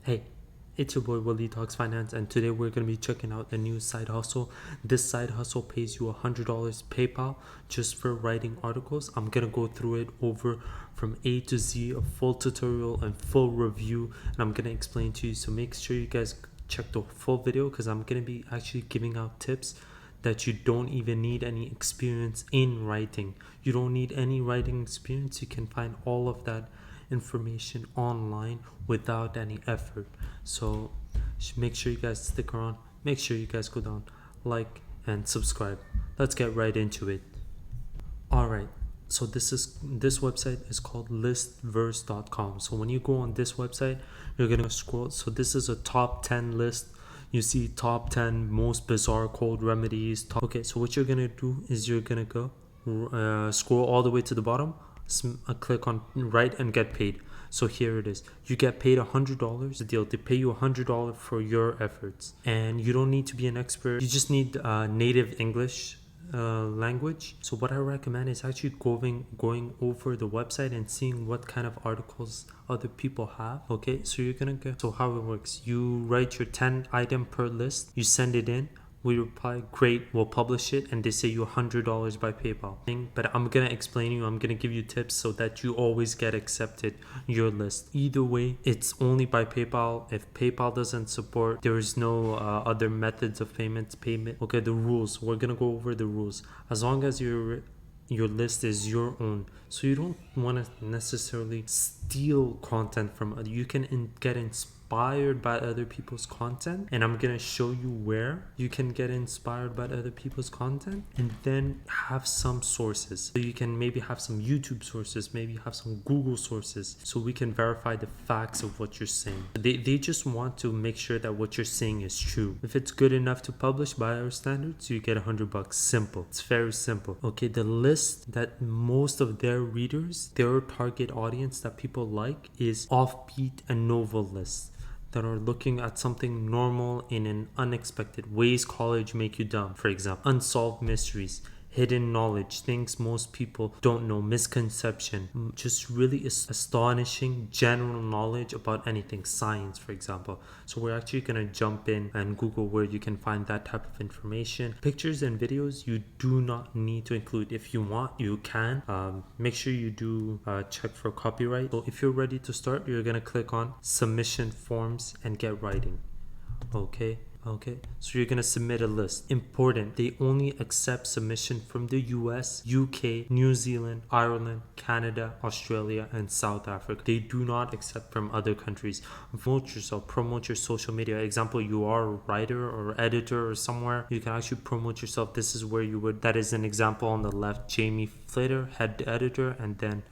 Hey, it's your boy Waleed Talks Finance, and today we're going to be checking out a new side hustle. This side hustle pays you $100 PayPal just for writing articles. I'm going to go through it over from A to Z, a full tutorial and full review, and I'm going to explain to you. So make sure you guys check the full video because I'm going to be actually giving out tips that you don't even need any experience in writing. You don't need any writing experience. You can find all of that information online without any effort. So make sure you guys stick around, make sure you guys go down, like and subscribe. Let's get right into it. All right, so this website is called Listverse.com. So when you go on this website, you're gonna scroll. So this is a top 10 list. You see top 10 most bizarre cold remedies. Okay, so what you're gonna do is you're gonna go scroll all the way to the bottom, click on write and get paid. So here it is. You get paid $100. The deal, they pay you $100 for your efforts, and you don't need to be an expert. You just need native English language. So what I recommend is actually going over the website and seeing what kind of articles other people have. Okay, so you're gonna go. So how it works: you write your 10 item per list, you send it in. We reply, great, we'll publish it, and they say you $100 by PayPal. But I'm gonna explain you, I'm gonna give you tips so that you always get accepted your list. Either way, it's only by PayPal. If PayPal doesn't support, there is no other methods of payment. Okay, the rules. We're gonna go over the rules. As long as your list is your own, so you don't want to necessarily steal content from other. You can get inspired by other people's content, and I'm gonna show you where you can get inspired by other people's content, and then have some sources. So you can maybe have some YouTube sources, maybe have some Google sources, so we can verify the facts of what you're saying. They just want to make sure that what you're saying is true. If it's good enough to publish by our standards, you get $100. Simple. It's very simple. Okay, the list that most of their readers, their target audience that people like, is offbeat and novel lists that are looking at something normal in an unexpected ways college make you dumb. For example, unsolved mysteries, hidden knowledge, things most people don't know, misconception, just really astonishing general knowledge about anything, science for example. So we're actually going to jump in and Google where you can find that type of information. Pictures and videos you do not need to include. If you want, you can. Make sure you do check for copyright. So if you're ready to start, you're going to click on submission forms and get writing. Okay, so you're gonna submit a list. Important, they only accept submission from the US, UK, New Zealand, Ireland, Canada, Australia, and South Africa. They do not accept from other countries. Promote yourself, promote your social media. Example, you are a writer or editor or somewhere, you can actually promote yourself. This is where you would, that is an example on the left, Jamie Flater, head editor, and then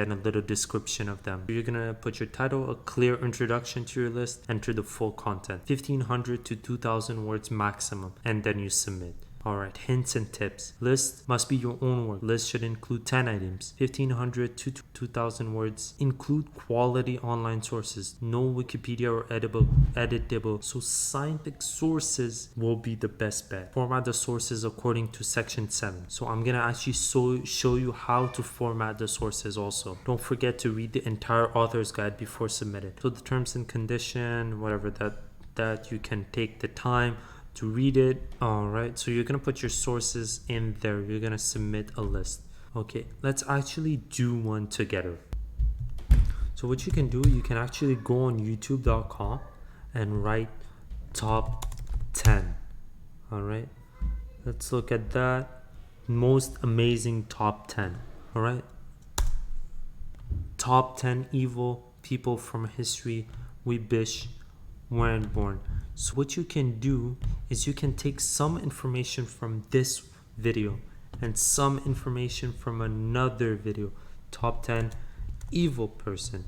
a little description of them. You're gonna put your title, a clear introduction to your list, enter the full content, 1500 to 2000 words maximum, and then you submit. Alright, hints and tips. List must be your own work. List should include 10 items, 1500 to 2000 words. Include quality online sources. No Wikipedia or editable. So scientific sources will be the best bet. Format the sources according to section 7. So I'm gonna actually show you how to format the sources also. Don't forget to read the entire author's guide before submitting. So the terms and condition, whatever that you can take the time to read it. All right, so you're gonna put your sources in there. You're gonna submit a list. Okay, let's actually do one together. So what you can do, you can actually go on youtube.com and write top 10. All right, let's look at that. Most amazing top 10. All right, top 10 evil people from history we bish weren't born. So what you can do is you can take some information from this video and some information from another video. Top 10 evil person.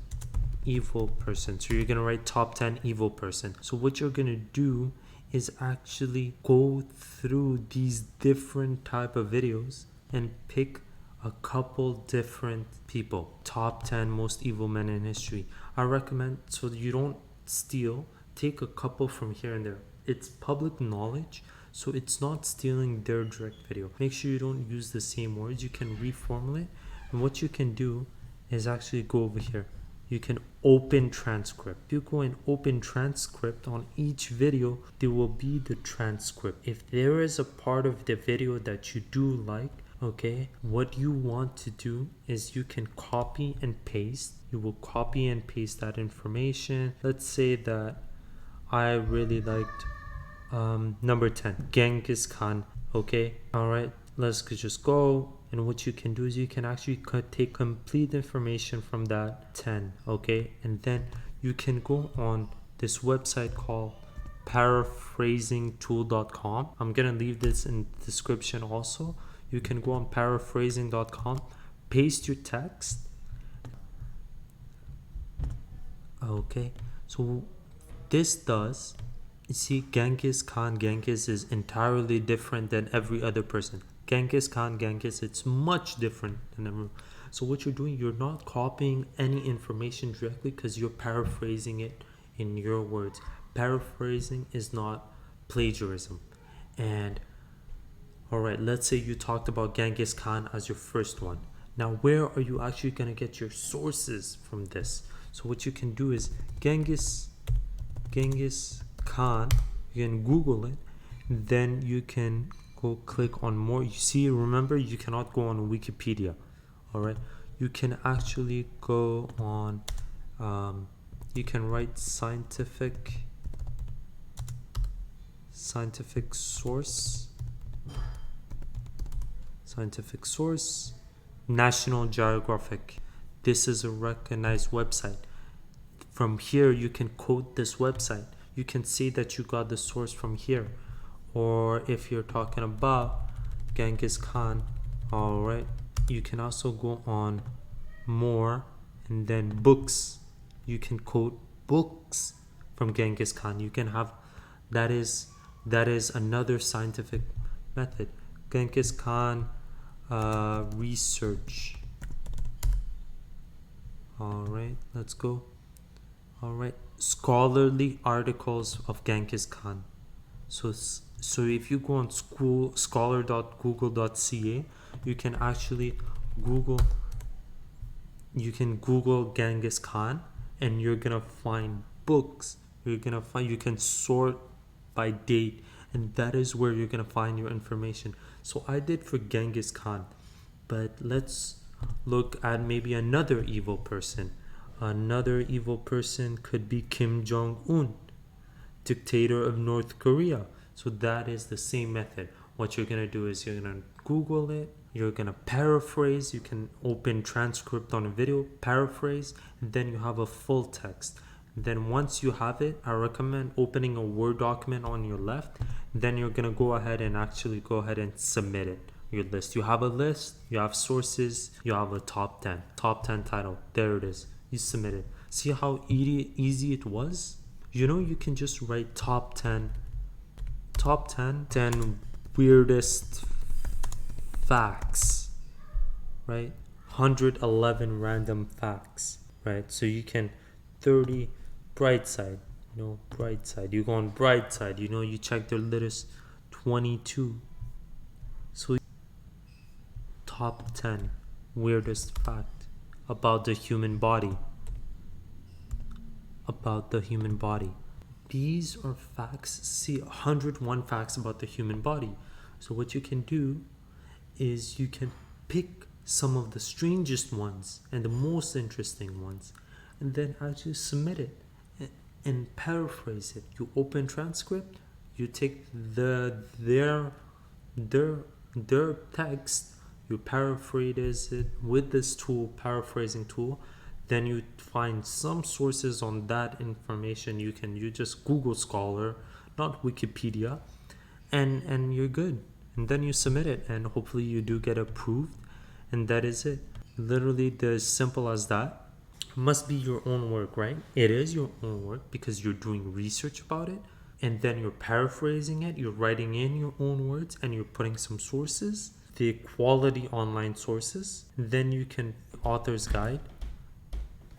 So you're gonna write top 10 evil person. So what you're gonna do is actually go through these different type of videos and pick a couple different people. Top 10 most evil men in history. I recommend, so you don't steal, take a couple from here and there. It's public knowledge, so it's not stealing their direct video. Make sure you don't use the same words. You can reformulate, and what you can do is actually go over here you can open transcript. If you go and open transcript on each video, there will be the transcript. If there is a part of the video that you do like, okay, what you want to do is you can copy and paste. You will copy and paste that information. Let's say that I really liked number 10, Genghis Khan. Okay, all right, let's just go. And what you can do is you can actually take complete information from that 10, okay, and then you can go on this website called paraphrasingtool.com. I'm gonna leave this in the description also. You can go on paraphrasing.com, paste your text. Okay, so this does, you see, Genghis Khan, Genghis is entirely different than every other person. Genghis Khan, Genghis, it's much different than everyone. So what you're doing, you're not copying any information directly because you're paraphrasing it in your words. Paraphrasing is not plagiarism. And all right, let's say you talked about Genghis Khan as your first one. Now, where are you actually going to get your sources from this? So what you can do is Genghis Khan, you can Google it, then you can go click on more. You see, remember, you cannot go on Wikipedia. All right, you can actually go on you can write scientific source, National Geographic. This is a recognized website. From here you can quote this website. You can say that you got the source from here. Or if you're talking about Genghis Khan, all right, you can also go on more and then books. You can quote books from Genghis Khan. You can have, that is another scientific method. Genghis Khan research. All right, let's go. All right, scholarly articles of Genghis Khan. So if you go on scholar.google.ca, you can actually Google Genghis Khan, and you're gonna find books. You can sort by date, and that is where you're gonna find your information. So I did for Genghis Khan, but let's look at maybe another evil person. Another evil person could be Kim Jong-un, dictator of North Korea. So that is the same method. What you're gonna do is you're gonna Google it, you're gonna paraphrase. You can open transcript on a video, paraphrase, and then you have a full text. Then once you have it, I recommend opening a Word document on your left. Then you're gonna go ahead and submit it, your list. You have a list, you have sources, you have a top 10 title. There it is. You submit it. See how easy it was? You know, you can just write top 10 weirdest facts, right? 111 random facts, right? So you can 30 bright side, you go on bright side, you check the latest 22. So top 10 weirdest fact about the human body. These are facts. See, 101 facts about the human body. So what you can do is you can pick some of the strangest ones and the most interesting ones, and then actually submit it and paraphrase it. You open transcript, you take their text, you paraphrase it with this tool, paraphrasing tool. Then you find some sources on that information. You just Google Scholar, not Wikipedia, and you're good. And then you submit it, and hopefully you do get approved, and that is it. Literally, as simple as that. Must be your own work, right? It is your own work because you're doing research about it, and then you're paraphrasing it, you're writing in your own words, and you're putting some sources, the quality online sources. Then you can author's guide.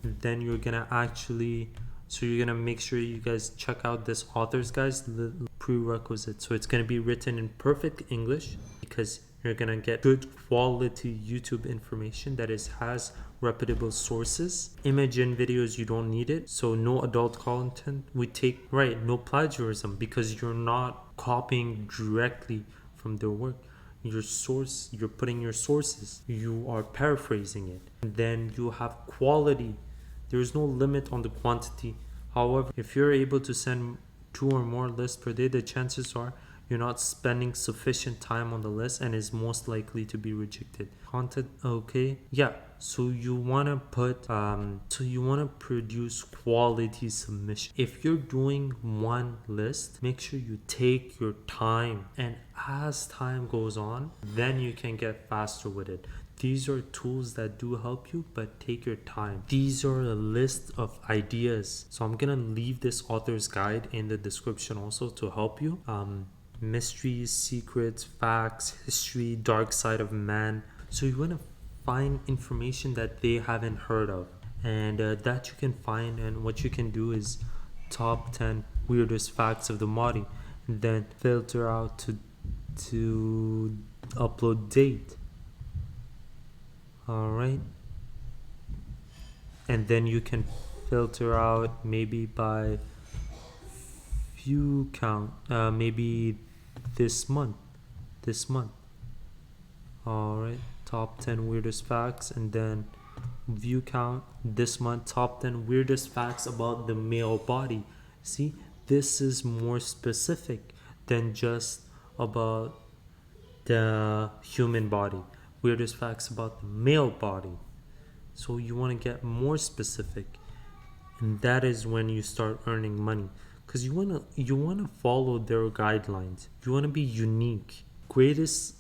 Then you're gonna make sure you guys check out this author's guide, the prerequisite. So it's gonna be written in perfect English because You're gonna get good quality YouTube information that has reputable sources. Image and videos, you don't need it. So no adult content. We take, right, no plagiarism, because you're not copying directly from their work. Your source, you're putting your sources, you are paraphrasing it. And then you have quality. There's no limit on the quantity. However, if you're able to send 2 or more lists per day, the chances are you're not spending sufficient time on the list and is most likely to be rejected. Content, okay, yeah. So you wanna produce quality submission. If you're doing one list, make sure you take your time, and as time goes on, then you can get faster with it. These are tools that do help you, but take your time. These are a list of ideas. So I'm gonna leave this author's guide in the description also to help you. Mysteries, secrets, facts, history, dark side of man. So you want to find information that they haven't heard of, and that you can find. And what you can do is top 10 weirdest facts of the body, and then filter out to upload date. All right, and then you can filter out maybe by view count, maybe this month. All right, top 10 weirdest facts, and then view count this month, top 10 weirdest facts about the male body. See, this is more specific than just about the human body. Weirdest facts about the male body. So you want to get more specific, and that is when you start earning money, because you want to follow their guidelines. You want to be unique. Greatest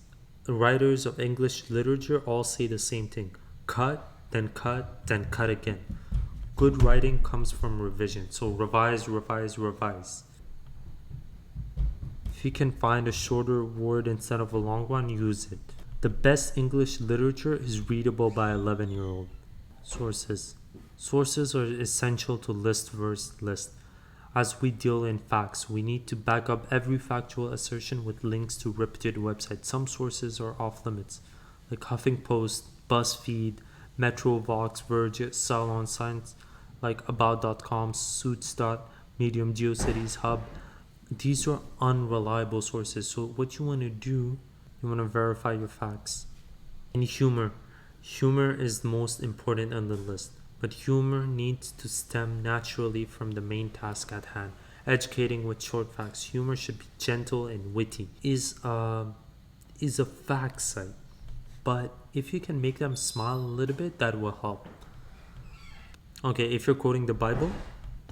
writers of English literature all say the same thing: cut, then cut, then cut again. Good writing comes from revision. So revise. If you can find a shorter word instead of a long one, use it. The best English literature is readable by 11-year-old. Sources are essential to Listverse list. As we deal in facts, we need to back up every factual assertion with links to reputed websites. Some sources are off limits, like HuffingTost, BuzzFeed, Metro, Vox, Verge, Salon Science, like About.com, Suits. Medium, GeoCities, Hub. These are unreliable sources. So what you want to do, you want to verify your facts. And humor is the most important on the list. But humor needs to stem naturally from the main task at hand. Educating with short facts. Humor should be gentle and witty. Is a fact site, but if you can make them smile a little bit, that will help. Okay, if you're quoting the Bible,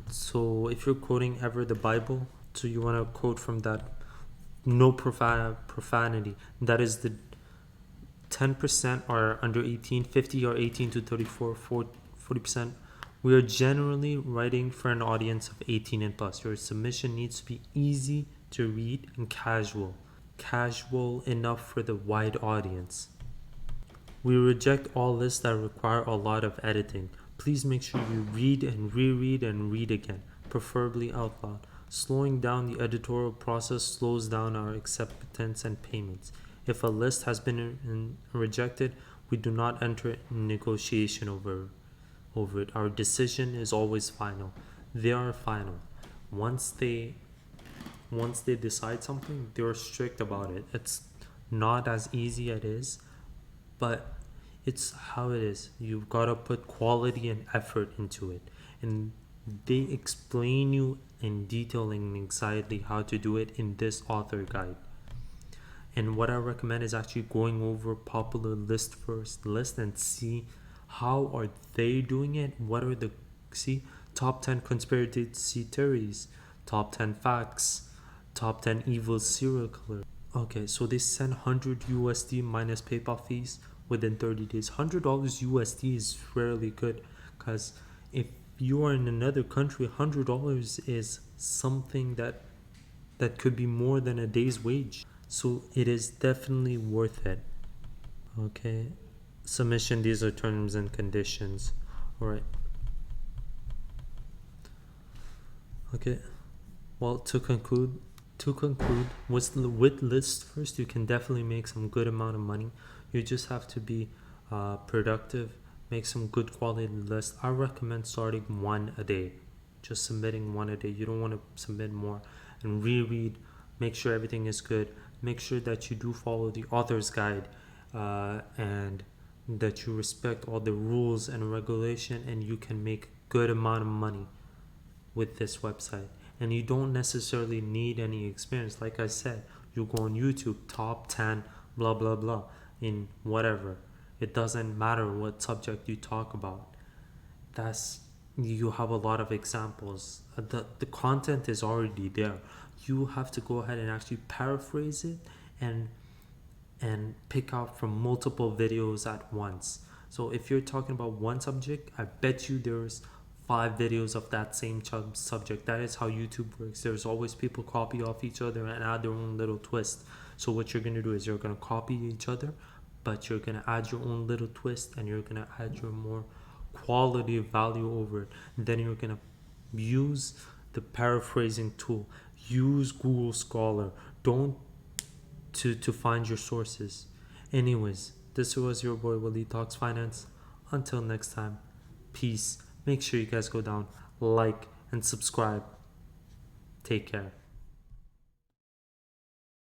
so if you're quoting ever the Bible, so you want to quote from that, no profanity. That is the 10% are under 18, 50 are 18 to 34, 40%. We are generally writing for an audience of 18 and plus. Your submission needs to be easy to read and casual enough for the wide audience. We reject all lists that require a lot of editing. Please make sure you read and reread and read again, preferably out loud. Slowing down the editorial process slows down our acceptance and payments. If a list has been rejected, we do not enter negotiation over it. Our decision is always final. They are final. Once they decide something, they're strict about it. It's not as easy as it is, but it's how it is. You've got to put quality and effort into it, and they explain you in detail and exactly how to do it in this author guide. And what I recommend is actually going over popular Listverse list and see how are they doing it. What are the top 10 conspiracy theories, top 10 facts, top 10 evil serial killers. Okay, so they send 100 USD minus PayPal fees within 30 days. $100 USD is fairly good, because if you are in another country, $100 is something that could be more than a day's wage. So it is definitely worth it. Okay, submission, these are terms and conditions. All right. Okay, well, to conclude, To conclude, with Listverse, you can definitely make some good amount of money. You just have to be productive, make some good quality lists. I recommend starting one a day, just submitting one a day. You don't want to submit more, and reread, make sure everything is good. Make sure that you do follow the author's guide, and that you respect all the rules and regulation, and you can make good amount of money with this website. And you don't necessarily need any experience. Like I said, you go on YouTube, top 10 blah blah blah in whatever. It doesn't matter what subject you talk about. That's You have a lot of examples. The content is already there. You have to go ahead and actually paraphrase it, and pick out from multiple videos at once. So if you're talking about one subject, I bet you there's 5 videos of that same subject. That is how YouTube works. There's always people copy off each other and add their own little twist. So what you're going to do is you're going to copy each other, but you're going to add your own little twist, and you're going to add your more quality value over it. And then you're going to use the paraphrasing tool. Use Google Scholar. Don't to find your sources. Anyways, this was your boy Waleed Talks Finance. Until next time, peace. Make sure you guys go down, like, and subscribe. Take care.